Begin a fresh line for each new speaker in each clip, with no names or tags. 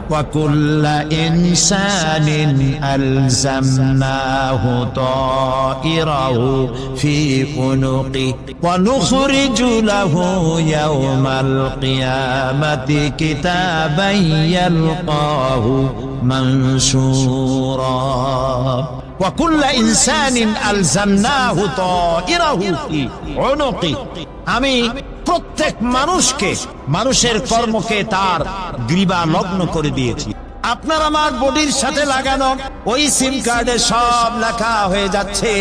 وكل إنسان ألزمناه طائره في عنقه ونخرج له يوم القيامة كتابا يلقاه منشورا وكل إنسان ألزمناه طائره في عنقه আমি প্রত্যেক মানুষকে মানুষের কর্মকে তার গ্রীবা লগ্ন করে দিয়েছি। আপনার আমার বডির সাথে লাগানো ওই সিম কার্ডে সব লেখা হয়ে যাচ্ছে,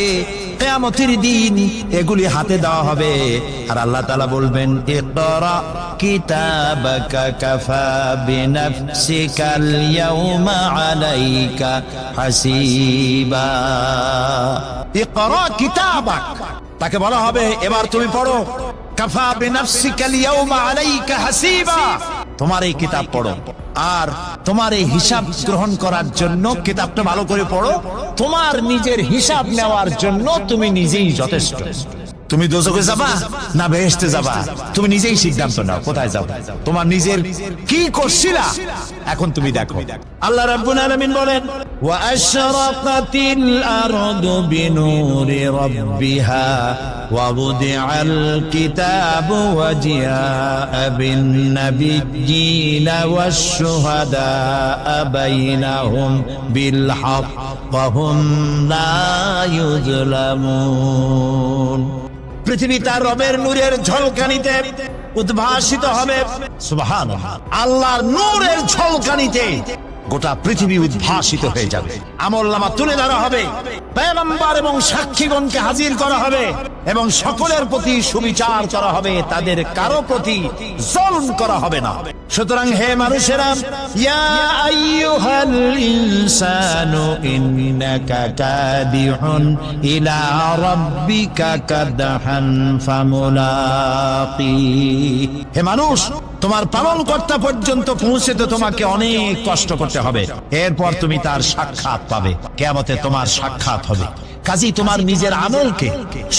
কিয়ামতের দিন এগুলি হাতে দেওয়া হবে। আর আল্লাহ তাআলা বলবেন ইকরা কিতাবাকা কাফা বিনাফসিকাল ইয়াউমা আলাইকা হাসিবা। ইকরা কিতাবাক, তাকে বলা হবে এবার তুমি পড়ো। কাফা বিনাফসিকাল ইয়াউমা আলাইকা হাসিবা, তোমার এই কিতাব পড়ো আর তোমার এই হিসাব গ্রহণ করার জন্য কিতাবটা ভালো করে পড়ো। তোমার নিজের হিসাব নেওয়ার জন্য তুমি নিজেই যথেষ্ট। তুমি দোজখে যাবা না বেহেশতে যাবা, তুমি নিজেই সিদ্ধান্ত নাও কোথায় যাবে। তোমার নিজের কি করছিলা এখন তুমি দেখো। আল্লাহ রাব্বুল আলামিন বলেন ওয়া আশরাকাতিল আরদু বিনুরি রাব্বিহা ওয়া বুদিআল কিতাবু ওয়া জিআআ বিন নাবিয়্যিনা ওয়াশ শুহাদা বাইনাহুম বিল হক ওয়া হুম লা ইউযলামুন। পৃথিবী তার রবের নূরের ঝলকানিতে উদ্ভাসিত হবে। সুবহানাল্লাহ, আল্লাহর নূরের ঝলকানিতে গোটা পৃথিবী উদ্ভাসিত হয়ে যাবে। আমলনামা তুলে ধরা হবে, পয়গম্বর এবং সাক্ষীগণকে হাজির করা হবে এবং সকলের প্রতি সুবিচার করা হবে, তাদের কারো প্রতি জুলম করা হবে না। সুতরাং হে মানুষেরা, ইয়া আইয়ুহাল ইনসানু ইন্নাকা কাদিহুন ইলা রাব্বিকা কাদহান ফামুলাকি। হে মানুষ, তোমার পালনকর্তা পর্যন্ত পৌঁছতে তোমাকে অনেক কষ্ট করতে হবে, এরপর তুমি তার সাক্ষাৎ পাবে। কিয়ামতে তোমার সাক্ষাৎ হবে। কাজী তোমার নিজের আমলকে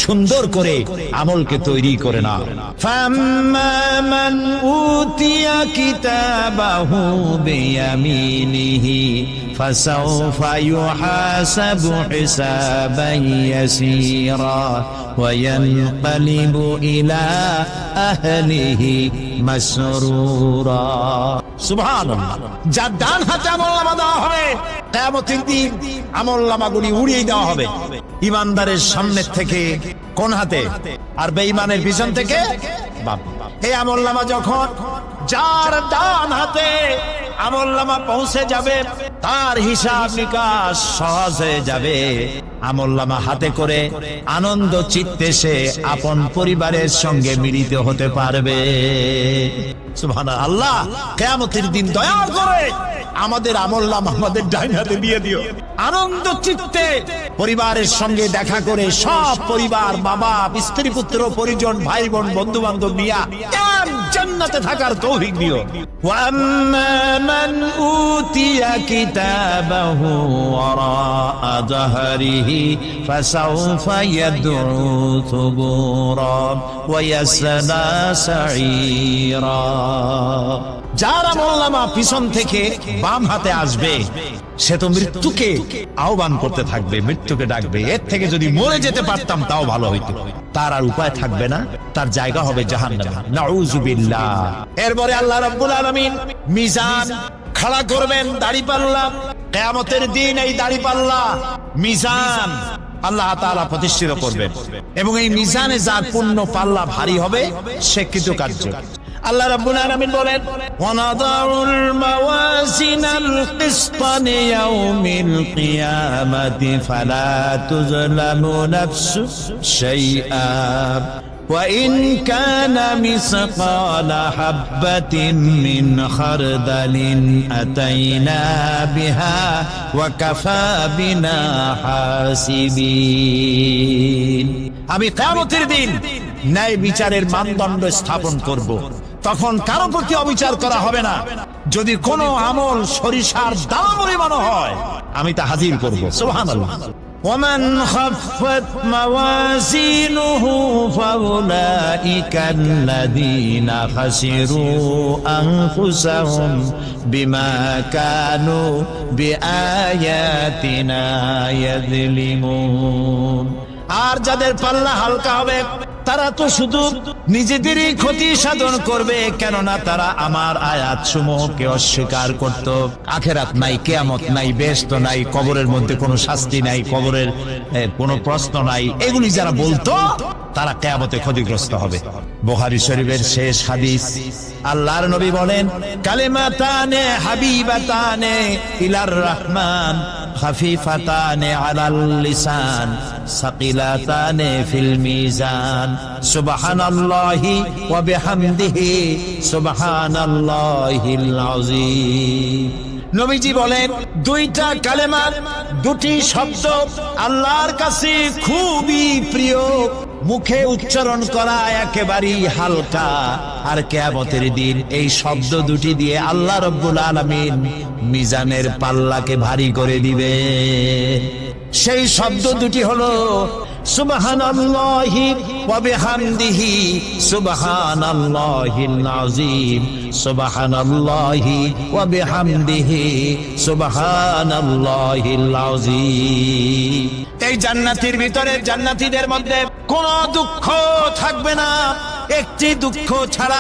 সুন্দর করে আমলকে তৈরি করে নাও। ফাম্মা মান উতিয়া কিতাবাহু বিয়ামিনিহি ফাসাউফা ইউহাসাবু হিসাবান ইয়াসীরা ওয়া ইয়ানকালিবু ইলা আহলিহি মাসরুরা। সুবহানাল্লাহ, যার ডান হাতে আমলনামা দেওয়া হবে, কিয়ামতের দিন আমলনামাগুলি উড়িয়ে দেওয়া হবে। ইমানদারের সামনে থেকে কোন হাতে আর বেঈমানের পিছন থেকে বাম। এই আমলনামা যখন যার ডান হাতে আমলনামা পৌঁছে যাবে, তার হিসাব নিকাশ সহজ হয়ে যাবে। আমলনামা হাতে করে আনন্দ চিত্তে সে আপন পরিবারের সঙ্গে মিলিত হতে পারবে। সুবহানাল্লাহ। আল্লাহ কিয়ামতের দিন দয়া করে আমাদের আমলনামা আমাদের ডান হাতে দিয়ে দিও। আনন্দ চিত্তে পরিবারের সঙ্গে দেখা করে সব পরিবার, মা বাপ, স্ত্রী পুত্র পরিজন, ভাই বোন, বন্ধু বান্ধব নিয়ে জান্নাতে থাকার তৌফিক দিও। ওয়া আম্মা মান উতিয়া কিতাবাহু ওয়ারাআ যাহরিহি ফাসাউফা ইয়াদউ থুবুরা ওয়া ইয়াসলা সাঈরা। যার আমলনামা পিছন থেকে বাম হাতে আসবে, সে তো মৃত্যুকে আহ্বান করতে থাকবে, মৃত্যুকে ডাকবে। এর থেকে যদি মরে যেতে পারতাম তাও ভালো হইতো। তার আর উপায় থাকবে না, তার জায়গা হবে জাহান্নামে। নাউযুবিল্লাহ। এরপরে আল্লাহ রাব্বুল আলামিন মিজান খাড়া করবেন, দাড়িপাল্লা। কিয়ামতের দিন এই দাড়িপাল্লা মিজান আল্লাহ তাআলা প্রতিষ্ঠিত করবেন এবং এই মিজানে যার পুণ্য পাল্লা ভারী হবে সে কৃতকার্য। আল্লাহ রাব্বুল আলামিন বলেন ওয়ানাদাউল মাওয়াজিনাল কিসতা লিয়াউমিল কিয়ামাতি ফালা তুযলামু নাফসু শাইআ ওয়া ইন কানা মিসকালা হাববাতিন মিন খারদালিন আতাইনা বিহা ওয়া কাফা বিনা হাসিবিন। আমি কিয়ামতের দিন ন্যায় বিচারের মানদণ্ড স্থাপন করব। তখন কারো প্রতি অবিচার করা হবে না। যদি কোনো আমল সরিষার দানা পরিমাণ হয়, আমি তা হাজির করব। সুবহানাল্লাহ। ومن خفت موازينه فأولئك الذين خسروا أنفسهم بما كانوا بآياتنا يظلمون। আর যাদের পাল্লা হালকা হবে তারা তো শুধু নিজেদেরই ক্ষতি সাধন করবে, কেননা তারা আমার আয়াত সমূহকে অস্বীকার করত। আখেরাত নাই, কিয়ামত নাই, বেহেশত নাই, কবরের মধ্যে কোনো শাস্তি নাই, কবরের কোনো প্রশ্ন নাই, এগুলি যারা বলতো তারা কিয়ামতে ক্ষতিগ্রস্ত হবে। বুখারী শরীফের শেষ হাদিস, আল্লাহর নবী বলেন, কালিমাতানে হাবিবাতানে ইলার রহমান খাফিফাতানে আলাল লিসান সাকিলাতানে ফিল মিজান সুবহানাল্লাহি ওয়া বিহামদিহি সুবহানাল্লাহিল আযীম। নবীজি বলেন, দুইটা কালেমা, দুটি শব্দ আল্লাহর কাছে খুবই প্রিয়, মুখে উচ্চারণ করা একেবারেই হালকা, আর কিয়ামতের দিন এই শব্দ দুটি দিয়ে আল্লাহ রাব্বুল আলামিন মিজানের পাল্লাকে ভারী করে দিবে। সেই শব্দ দুটি হলো সুবহানাল্লাহি ওয়া বিহামদিহি সুবহানাল্লাহিল আযীম সুবহানাল্লাহি ওয়া বিহামদিহি সুবহানাল্লাহিল আযীম। এই জান্নাতের ভিতরে জান্নাতীদের মধ্যে কোনো দুঃখ থাকবে না, একটি দুঃখ ছাড়া।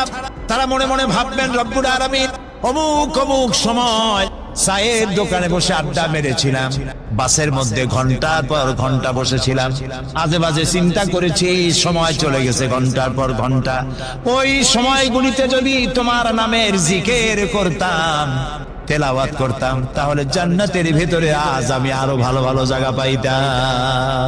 তারা মনে মনে ভাববেন, রব্বুল আলামিন অমুক অমুক সময় চায়ের দোকানে বসে আড্ডা মেরেছিলাম, বাসের মধ্যে ঘন্টার পর ঘন্টা বসেছিলাম, আজে বাজে চিন্তা করেছি, সময় চলে গেছে ঘন্টার পর ঘন্টা। ওই সময়গুলিতে যদি তোমার নামের জিকির করতাম, তেলাওয়াত করতাম, তাহলে জান্নাতের ভিতরে আজ আমি আরো ভালো ভালো জায়গা পাইতাম।